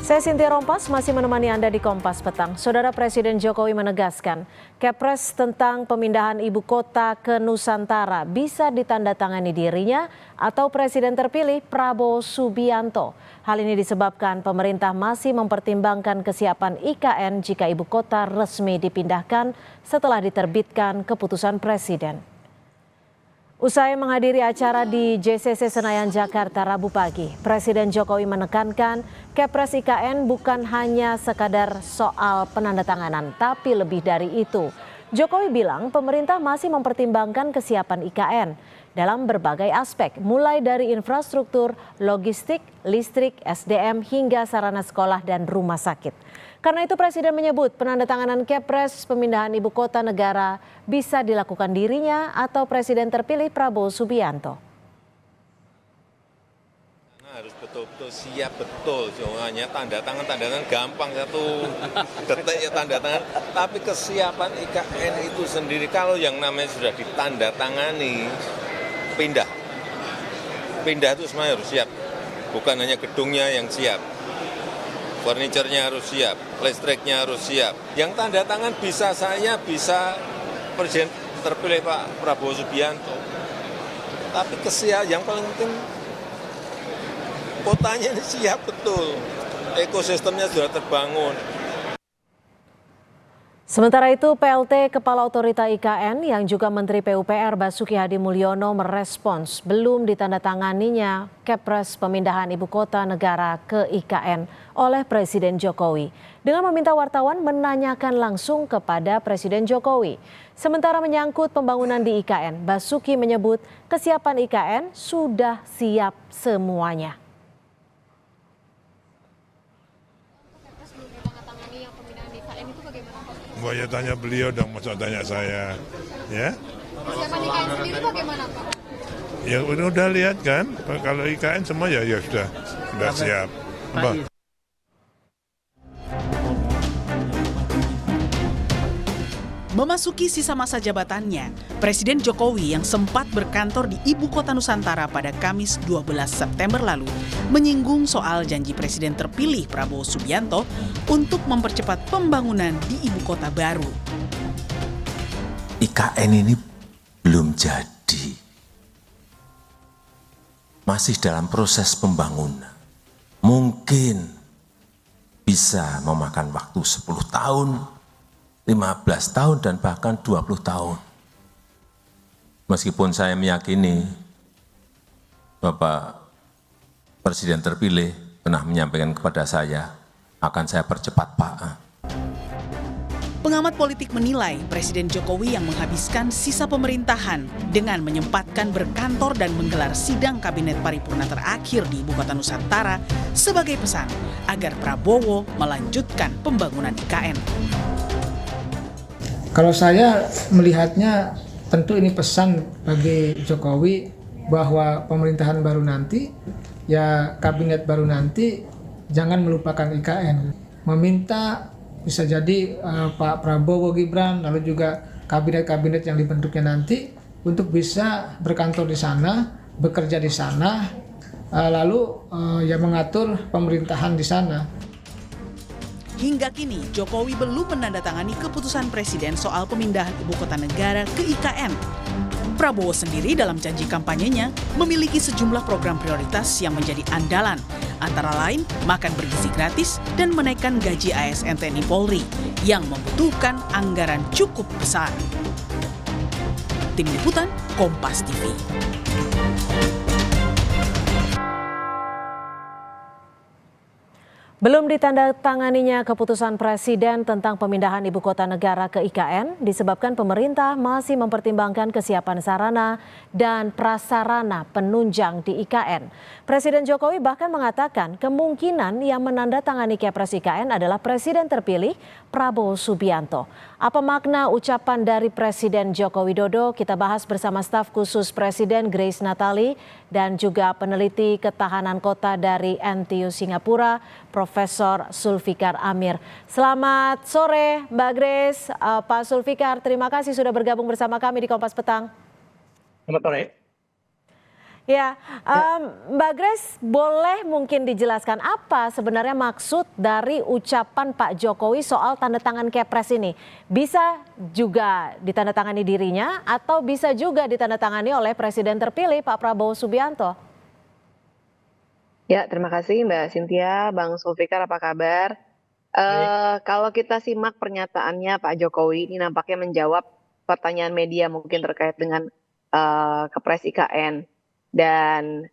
Saya Cynthia Rompas masih menemani Anda di Kompas Petang. Saudara Presiden Jokowi menegaskan, Kepres tentang pemindahan ibu kota ke Nusantara bisa ditandatangani dirinya atau Presiden terpilih Prabowo Subianto. Hal ini disebabkan pemerintah masih mempertimbangkan kesiapan IKN jika ibu kota resmi dipindahkan setelah diterbitkan keputusan Presiden. Usai menghadiri acara di JCC Senayan, Jakarta Rabu pagi, Presiden Jokowi menekankan Kepres IKN bukan hanya sekadar soal penandatanganan, tapi lebih dari itu. Jokowi bilang pemerintah masih mempertimbangkan kesiapan IKN dalam berbagai aspek, mulai dari infrastruktur, logistik, listrik, SDM, hingga sarana sekolah dan rumah sakit. Karena itu Presiden menyebut penandatanganan Kepres pemindahan ibu kota negara bisa dilakukan dirinya atau Presiden terpilih Prabowo Subianto. Harus betul-betul siap betul, hanya tanda tangan gampang, satu detik ya tanda tangan. Tapi kesiapan IKN itu sendiri kalau yang namanya sudah ditandatangani pindah itu semuanya harus siap, bukan hanya gedungnya yang siap. Furniturnya harus siap, listriknya harus siap. Yang tanda tangan bisa saya, bisa Presiden terpilih Pak Prabowo Subianto. Tapi yang paling penting kotanya ini siap betul, ekosistemnya sudah terbangun. Sementara itu, PLT Kepala Otorita IKN yang juga Menteri PUPR Basuki Hadi Mulyono merespons belum ditandatanganinya Kepres pemindahan ibu kota negara ke IKN oleh Presiden Jokowi dengan meminta wartawan menanyakan langsung kepada Presiden Jokowi. Sementara menyangkut pembangunan di IKN, Basuki menyebut kesiapan IKN sudah siap semuanya. Wah, ya tanya beliau dong, masa tanya saya, ya? Persiapan IKN sendiri bagaimana, Pak? Ya udah lihat kan, kalau IKN semua ya sudah siap. Memasuki sisa masa jabatannya, Presiden Jokowi yang sempat berkantor di Ibu Kota Nusantara pada Kamis 12 September lalu menyinggung soal janji Presiden terpilih Prabowo Subianto untuk mempercepat pembangunan di ibu kota baru. IKN ini belum jadi, masih dalam proses pembangunan. Mungkin bisa memakan waktu 10 tahun, 15 tahun, dan bahkan 20 tahun. Meskipun saya meyakini Bapak Presiden terpilih pernah menyampaikan kepada saya, akan saya percepat, Pak. Pengamat politik menilai Presiden Jokowi yang menghabiskan sisa pemerintahan dengan menyempatkan berkantor dan menggelar sidang kabinet paripurna terakhir di Ibu Kota Nusantara sebagai pesan agar Prabowo melanjutkan pembangunan IKN. Kalau saya melihatnya, tentu ini pesan bagi Jokowi bahwa pemerintahan baru nanti, ya kabinet baru nanti, jangan melupakan IKN. Meminta bisa jadi Pak Prabowo Gibran, lalu juga kabinet-kabinet yang dibentuknya nanti untuk bisa berkantor di sana, bekerja di sana, lalu ya mengatur pemerintahan di sana. Hingga kini, Jokowi belum menandatangani keputusan Presiden soal pemindahan ibu kota negara ke IKN. Prabowo sendiri dalam janji kampanyenya memiliki sejumlah program prioritas yang menjadi andalan, antara lain makan bergizi gratis dan menaikkan gaji ASN TNI Polri yang membutuhkan anggaran cukup besar. Tim Liputan, Kompas TV. Belum ditandatanganinya keputusan Presiden tentang pemindahan ibu kota negara ke IKN disebabkan pemerintah masih mempertimbangkan kesiapan sarana dan prasarana penunjang di IKN. Presiden Jokowi bahkan mengatakan kemungkinan yang menandatangani Kepres IKN adalah Presiden terpilih Prabowo Subianto. Apa makna ucapan dari Presiden Joko Widodo? Kita bahas bersama staf khusus Presiden Grace Natali dan juga peneliti ketahanan kota dari NTU Singapura, Profesor Zulfikar Amir. Selamat sore Mbak Grace, Pak Zulfikar, terima kasih sudah bergabung bersama kami di Kompas Petang. Selamat sore. Ya, Mbak Grace, boleh mungkin dijelaskan apa sebenarnya maksud dari ucapan Pak Jokowi soal tanda tangan Kepres ini? Bisa juga ditandatangani dirinya atau bisa juga ditandatangani oleh Presiden terpilih Pak Prabowo Subianto? Ya, terima kasih Mbak Cynthia, Bang Sulfikar, apa kabar? Kalau kita simak pernyataannya Pak Jokowi ini nampaknya menjawab pertanyaan media mungkin terkait dengan Kepres IKN dan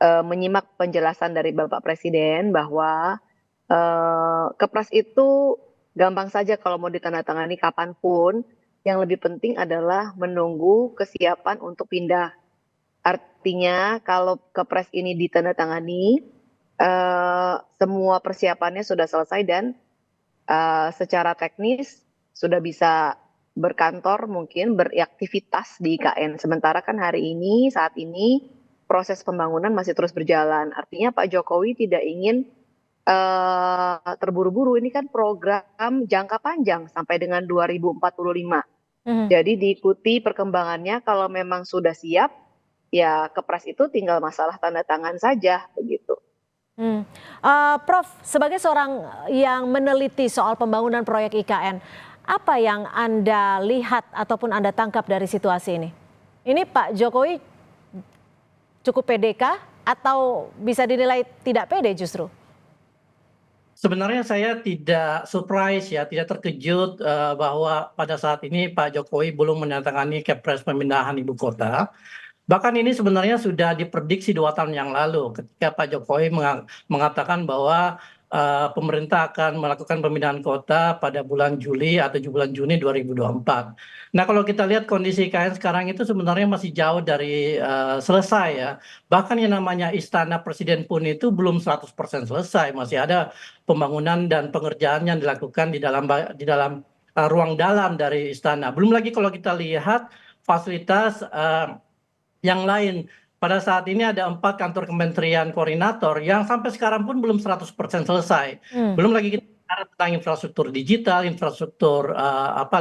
menyimak penjelasan dari Bapak Presiden bahwa Kepres itu gampang saja kalau mau ditandatangani kapanpun. Yang lebih penting adalah menunggu kesiapan untuk pindah. Artinya kalau Kepres ini ditandatangani, semua persiapannya sudah selesai dan secara teknis sudah bisa berkantor mungkin beraktivitas di IKN. Sementara kan saat ini proses pembangunan masih terus berjalan. Artinya Pak Jokowi tidak ingin terburu-buru. Ini kan program jangka panjang sampai dengan 2045. Jadi diikuti perkembangannya, kalau memang sudah siap, ya Kepres itu tinggal masalah tanda tangan saja begitu. Prof, sebagai seorang yang meneliti soal pembangunan proyek IKN, apa yang Anda lihat ataupun Anda tangkap dari situasi ini? Ini Pak Jokowi cukup pede kah atau bisa dinilai tidak pede justru? Sebenarnya saya tidak surprise ya, tidak terkejut bahwa pada saat ini Pak Jokowi belum menandatangani Kepres pemindahan ibu kota. Bahkan ini sebenarnya sudah diprediksi 2 tahun yang lalu ketika Pak Jokowi mengatakan bahwa pemerintah akan melakukan pemindahan kota pada bulan Juli atau bulan Juni 2024. Nah, kalau kita lihat kondisi IKN sekarang itu sebenarnya masih jauh dari selesai ya. Bahkan yang namanya Istana Presiden pun itu belum 100% selesai, masih ada pembangunan dan pengerjaan yang dilakukan di dalam ruang dalam dari istana. Belum lagi kalau kita lihat fasilitas yang lain. Pada saat ini ada 4 kantor kementerian koordinator yang sampai sekarang pun belum 100% selesai. Belum lagi kita bicara tentang infrastruktur digital, infrastruktur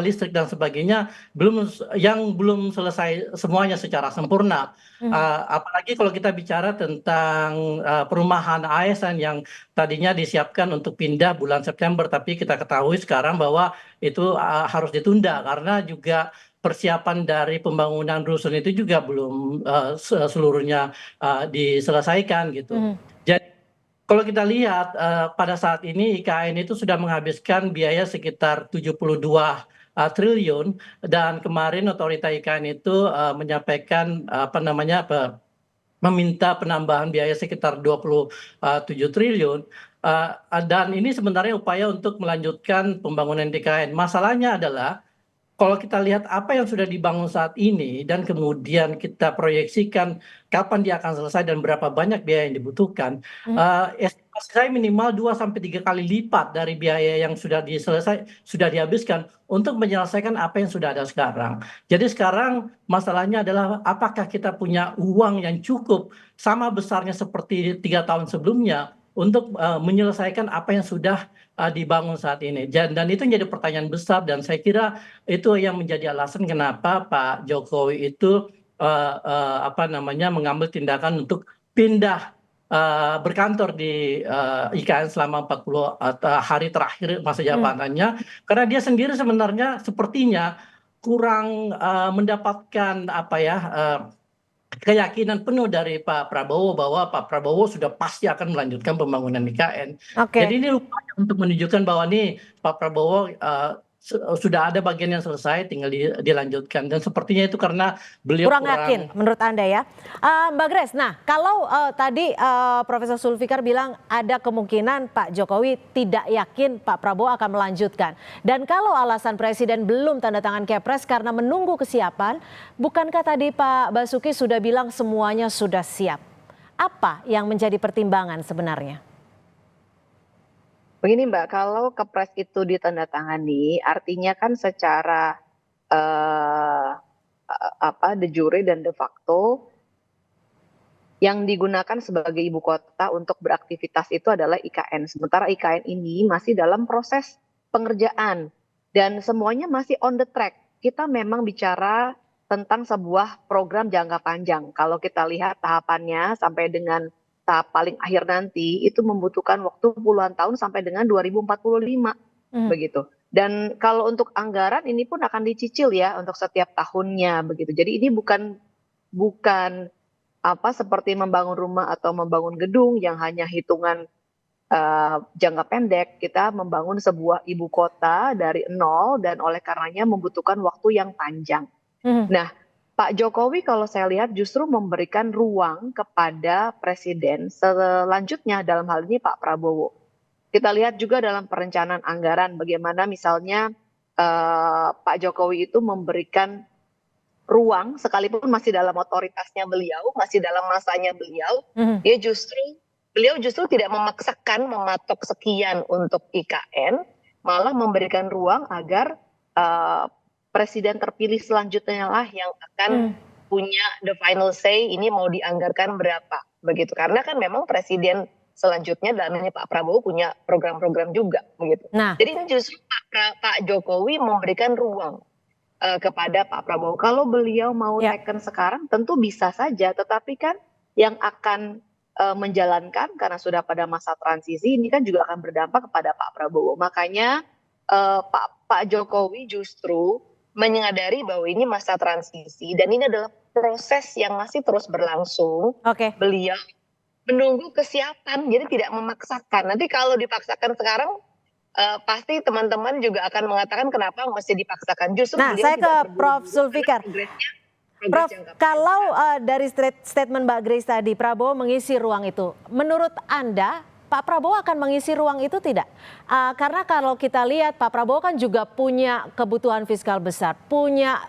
listrik dan sebagainya, yang belum selesai semuanya secara sempurna. Apalagi kalau kita bicara tentang perumahan ASN yang tadinya disiapkan untuk pindah bulan September, tapi kita ketahui sekarang bahwa itu harus ditunda karena juga persiapan dari pembangunan rusun itu juga belum seluruhnya diselesaikan gitu. Jadi kalau kita lihat pada saat ini IKN itu sudah menghabiskan biaya sekitar 72 triliun dan kemarin otorita IKN itu menyampaikan meminta penambahan biaya sekitar 27 triliun. Dan ini sebenarnya upaya untuk melanjutkan pembangunan IKN. Masalahnya adalah kalau kita lihat apa yang sudah dibangun saat ini dan kemudian kita proyeksikan kapan dia akan selesai dan berapa banyak biaya yang dibutuhkan, estimasi saya minimal 2-3 kali lipat dari biaya yang sudah dihabiskan untuk menyelesaikan apa yang sudah ada sekarang. Jadi sekarang masalahnya adalah apakah kita punya uang yang cukup sama besarnya seperti 3 tahun sebelumnya untuk menyelesaikan apa yang sudah dibangun saat ini. Dan itu menjadi pertanyaan besar dan saya kira itu yang menjadi alasan kenapa Pak Jokowi itu mengambil tindakan untuk pindah berkantor di IKN selama 40 hari terakhir masa jabatannya, karena dia sendiri sebenarnya sepertinya kurang mendapatkan keyakinan penuh dari Pak Prabowo bahwa Pak Prabowo sudah pasti akan melanjutkan pembangunan IKN. Jadi ini upaya untuk menunjukkan bahwa nih Pak Prabowo sudah ada bagian yang selesai, tinggal dilanjutkan. Dan sepertinya itu karena beliau kurang yakin menurut Anda ya. Mbak Grace, nah kalau tadi Profesor Sulfikar bilang ada kemungkinan Pak Jokowi tidak yakin Pak Prabowo akan melanjutkan. Dan kalau alasan Presiden belum tanda tangan Kepres karena menunggu kesiapan, bukankah tadi Pak Basuki sudah bilang semuanya sudah siap? Apa yang menjadi pertimbangan sebenarnya? Begini Mbak, kalau Kepres itu ditandatangani, artinya kan secara de jure dan de facto yang digunakan sebagai ibu kota untuk beraktivitas itu adalah IKN. Sementara IKN ini masih dalam proses pengerjaan dan semuanya masih on the track. Kita memang bicara tentang sebuah program jangka panjang. Kalau kita lihat tahapannya sampai dengan tahap paling akhir nanti itu membutuhkan waktu puluhan tahun sampai dengan 2045 begitu. Dan kalau untuk anggaran ini pun akan dicicil ya untuk setiap tahunnya begitu. Jadi ini bukan apa seperti membangun rumah atau membangun gedung yang hanya hitungan jangka pendek. Kita membangun sebuah ibu kota dari nol dan oleh karenanya membutuhkan waktu yang panjang. Nah, Pak Jokowi kalau saya lihat justru memberikan ruang kepada presiden selanjutnya dalam hal ini Pak Prabowo. Kita lihat juga dalam perencanaan anggaran bagaimana misalnya Pak Jokowi itu memberikan ruang sekalipun masih dalam otoritasnya beliau, masih dalam masanya beliau, beliau justru tidak memaksakan mematok sekian untuk IKN, malah memberikan ruang agar presiden terpilih selanjutnya lah yang akan punya the final say ini mau dianggarkan berapa begitu. Karena kan memang presiden selanjutnya dalam ini Pak Prabowo punya program-program juga begitu. Nah, Jadi ini justru Pak Jokowi memberikan ruang kepada Pak Prabowo. Kalau beliau mau teken sekarang tentu bisa saja, tetapi kan yang akan menjalankan karena sudah pada masa transisi ini kan juga akan berdampak kepada Pak Prabowo. Makanya Pak Jokowi justru menyadari bahwa ini masa transisi dan ini adalah proses yang masih terus berlangsung. Beliau menunggu kesiapan, jadi tidak memaksakan. Nanti kalau dipaksakan sekarang, pasti teman-teman juga akan mengatakan kenapa mesti dipaksakan. Justru nah saya ke Prof. Zulfikar. Prof, kalau dari statement Mbak Grace tadi, Prabowo mengisi ruang itu, menurut Anda Pak Prabowo akan mengisi ruang itu tidak? Karena kalau kita lihat Pak Prabowo kan juga punya kebutuhan fiskal besar, punya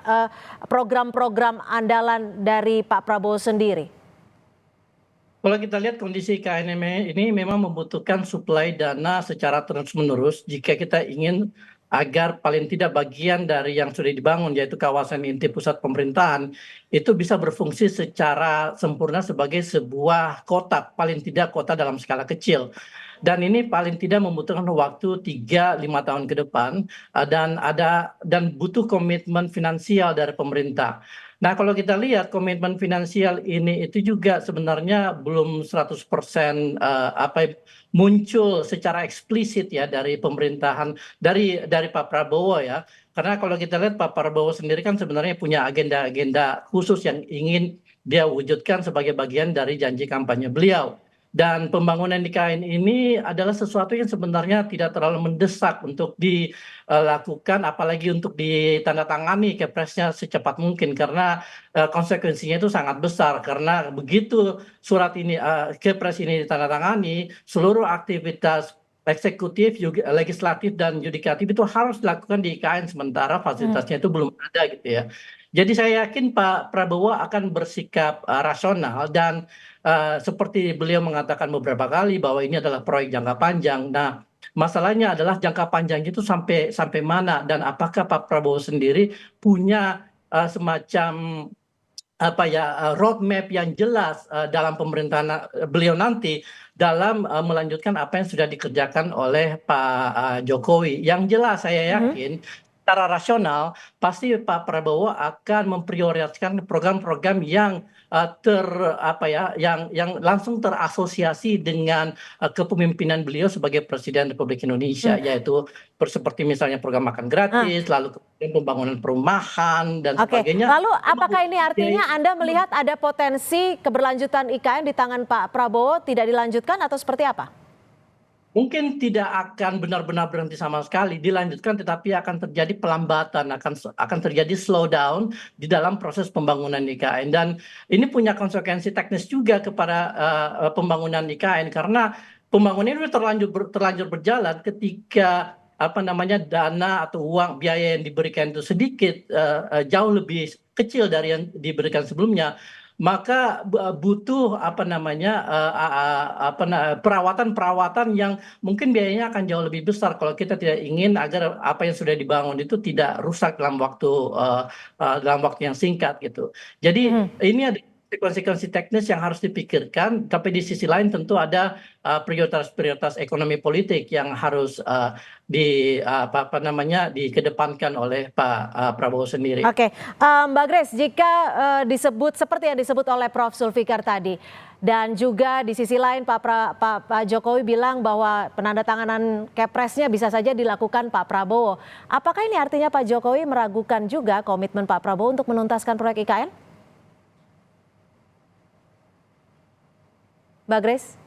program-program andalan dari Pak Prabowo sendiri. Kalau kita lihat kondisi IKN ini memang membutuhkan suplai dana secara terus-menerus jika kita ingin agar paling tidak bagian dari yang sudah dibangun yaitu kawasan inti pusat pemerintahan itu bisa berfungsi secara sempurna sebagai sebuah kota, paling tidak kota dalam skala kecil. Dan ini paling tidak membutuhkan waktu 3-5 tahun ke depan dan butuh komitmen finansial dari pemerintah. Nah, kalau kita lihat komitmen finansial ini itu juga sebenarnya belum 100% muncul secara eksplisit ya dari pemerintahan dari Pak Prabowo ya. Karena kalau kita lihat Pak Prabowo sendiri kan sebenarnya punya agenda-agenda khusus yang ingin dia wujudkan sebagai bagian dari janji kampanye beliau. Dan pembangunan IKN ini adalah sesuatu yang sebenarnya tidak terlalu mendesak untuk dilakukan, apalagi untuk ditandatangani Kepresnya secepat mungkin karena konsekuensinya itu sangat besar. Karena begitu surat ini, Kepres ini ditandatangani, seluruh aktivitas eksekutif, legislatif dan yudikatif itu harus dilakukan di IKN sementara fasilitasnya itu belum ada gitu ya. Jadi saya yakin Pak Prabowo akan bersikap rasional dan seperti beliau mengatakan beberapa kali bahwa ini adalah proyek jangka panjang. Nah, masalahnya adalah jangka panjang itu sampai mana dan apakah Pak Prabowo sendiri punya semacam roadmap yang jelas dalam pemerintahan beliau nanti dalam melanjutkan apa yang sudah dikerjakan oleh Pak Jokowi. Yang jelas saya yakin secara rasional pasti Pak Prabowo akan memprioritaskan program-program yang yang langsung terasosiasi dengan kepemimpinan beliau sebagai Presiden Republik Indonesia, yaitu seperti misalnya program makan gratis, lalu kemudian pembangunan perumahan dan sebagainya. Lalu apakah ini artinya Anda melihat ada potensi keberlanjutan IKN di tangan Pak Prabowo tidak dilanjutkan atau seperti apa? Mungkin tidak akan benar-benar berhenti sama sekali, dilanjutkan tetapi akan terjadi pelambatan, akan terjadi slowdown di dalam proses pembangunan IKN. Dan ini punya konsekuensi teknis juga kepada pembangunan IKN karena pembangunan ini terlanjur berjalan ketika dana atau uang biaya yang diberikan itu sedikit, jauh lebih kecil dari yang diberikan sebelumnya. Maka butuh perawatan yang mungkin biayanya akan jauh lebih besar kalau kita tidak ingin agar apa yang sudah dibangun itu tidak rusak dalam waktu yang singkat gitu. Jadi ini ada konsekuensi teknis yang harus dipikirkan, tapi di sisi lain tentu ada prioritas-prioritas ekonomi politik yang harus dikedepankan oleh Pak Prabowo sendiri. Oke, Mbak Grace, jika disebut seperti yang disebut oleh Prof. Zulfikar tadi, dan juga di sisi lain Pak Jokowi bilang bahwa penandatanganan Kepresnya bisa saja dilakukan Pak Prabowo. Apakah ini artinya Pak Jokowi meragukan juga komitmen Pak Prabowo untuk menuntaskan proyek IKN? Mbak Grace?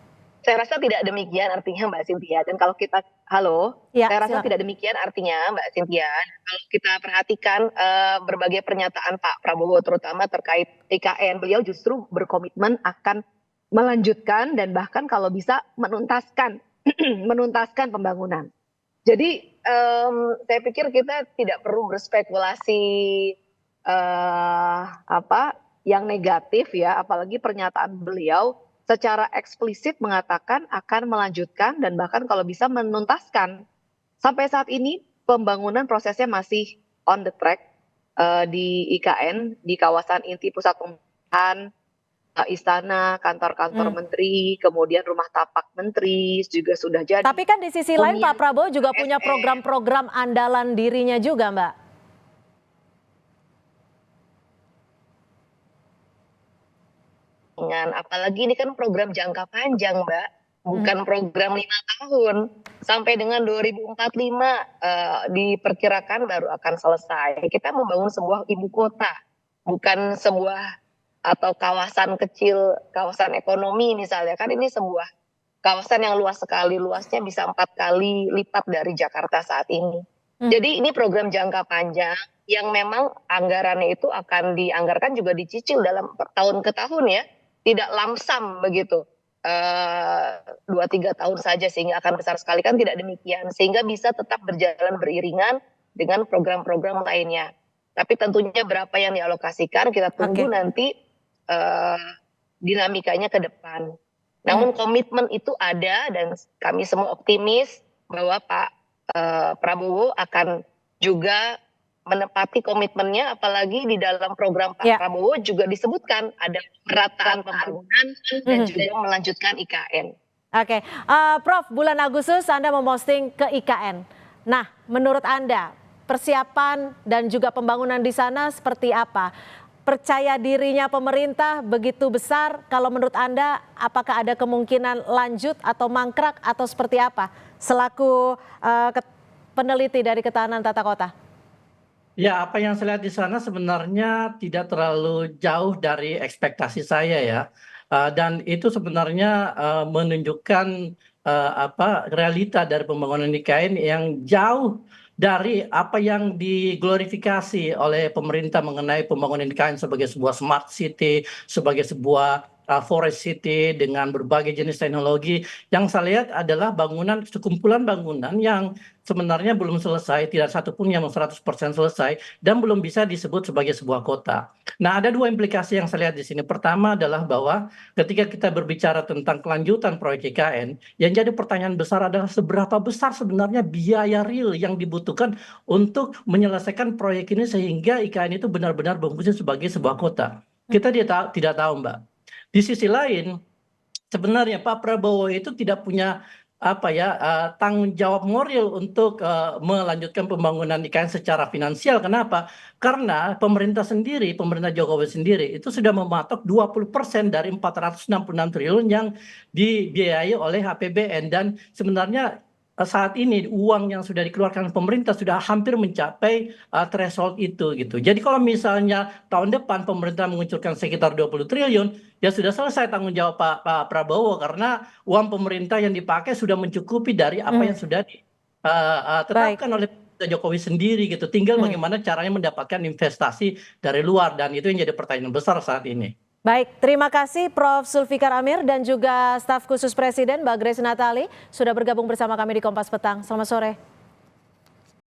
Saya rasa tidak demikian artinya Mbak Cynthia. Dan kalau kita, Ya, saya rasa silakan. tidak demikian artinya Mbak Cynthia. Kalau kita perhatikan berbagai pernyataan Pak Prabowo terutama terkait IKN, beliau justru berkomitmen akan melanjutkan dan bahkan kalau bisa menuntaskan menuntaskan pembangunan. Jadi saya pikir kita tidak perlu berspekulasi yang negatif ya, apalagi pernyataan beliau secara eksplisit mengatakan akan melanjutkan dan bahkan kalau bisa menuntaskan. Sampai saat ini pembangunan prosesnya masih on the track di IKN, di kawasan inti pusat pemerintahan, istana, kantor-kantor menteri, kemudian rumah tapak menteri juga sudah jadi. Tapi kan di sisi lain Pak Prabowo juga punya program-program andalan dirinya juga, Mbak. Apalagi ini kan program jangka panjang, Mbak, bukan program 5 tahun. Sampai dengan 2045 diperkirakan baru akan selesai. Kita membangun sebuah ibu kota, bukan sebuah atau kawasan kecil, kawasan ekonomi misalnya. Kan ini sebuah kawasan yang luas sekali, luasnya bisa 4 kali lipat dari Jakarta saat ini. Jadi ini program jangka panjang yang memang anggarannya itu akan dianggarkan juga dicicil dalam tahun ke tahun ya. Tidak lamsam begitu 2-3 tahun saja sehingga akan besar sekali, kan tidak demikian, sehingga bisa tetap berjalan beriringan dengan program-program lainnya. Tapi tentunya berapa yang dialokasikan kita tunggu nanti dinamikanya ke depan. Namun komitmen itu ada dan kami semua optimis bahwa Pak Prabowo akan juga menepati komitmennya, apalagi di dalam program Pak Prabowo juga disebutkan ada pemerataan pembangunan dan juga melanjutkan IKN. Oke, Prof, bulan Agustus Anda memposting ke IKN. Nah, menurut Anda persiapan dan juga pembangunan di sana seperti apa? Percaya dirinya pemerintah begitu besar, kalau menurut Anda apakah ada kemungkinan lanjut atau mangkrak atau seperti apa? Selaku peneliti dari Ketahanan Tata Kota. Ya, apa yang saya lihat di sana sebenarnya tidak terlalu jauh dari ekspektasi saya ya. Dan itu sebenarnya menunjukkan realita dari pembangunan IKN yang jauh dari apa yang diglorifikasi oleh pemerintah mengenai pembangunan IKN sebagai sebuah smart city, sebagai sebuah forest city dengan berbagai jenis teknologi. Yang saya lihat adalah sekumpulan bangunan yang sebenarnya belum selesai, tidak satupun yang 100% selesai dan belum bisa disebut sebagai sebuah kota. Nah, ada 2 implikasi yang saya lihat di sini. Pertama adalah bahwa ketika kita berbicara tentang kelanjutan proyek IKN, yang jadi pertanyaan besar adalah seberapa besar sebenarnya biaya real yang dibutuhkan untuk menyelesaikan proyek ini sehingga IKN itu benar-benar berfungsi sebagai sebuah kota. Kita tidak tahu, Mbak. Di sisi lain, sebenarnya Pak Prabowo itu tidak punya tanggung jawab moral untuk melanjutkan pembangunan IKN secara finansial. Kenapa? Karena pemerintah Jokowi sendiri itu sudah mematok 20% dari 466 triliun yang dibiayai oleh APBN, dan sebenarnya saat ini uang yang sudah dikeluarkan pemerintah sudah hampir mencapai threshold itu gitu. Jadi kalau misalnya tahun depan pemerintah mengucurkan sekitar 20 triliun, ya sudah selesai tanggung jawab Pak Prabowo karena uang pemerintah yang dipakai sudah mencukupi dari apa yang sudah ditetapkan oleh Jokowi sendiri gitu. Tinggal bagaimana caranya mendapatkan investasi dari luar, dan itu yang jadi pertanyaan besar saat ini. Baik, terima kasih Prof. Zulfikar Amir dan juga staf khusus Presiden Mbak Grace Natali sudah bergabung bersama kami di Kompas Petang. Selamat sore.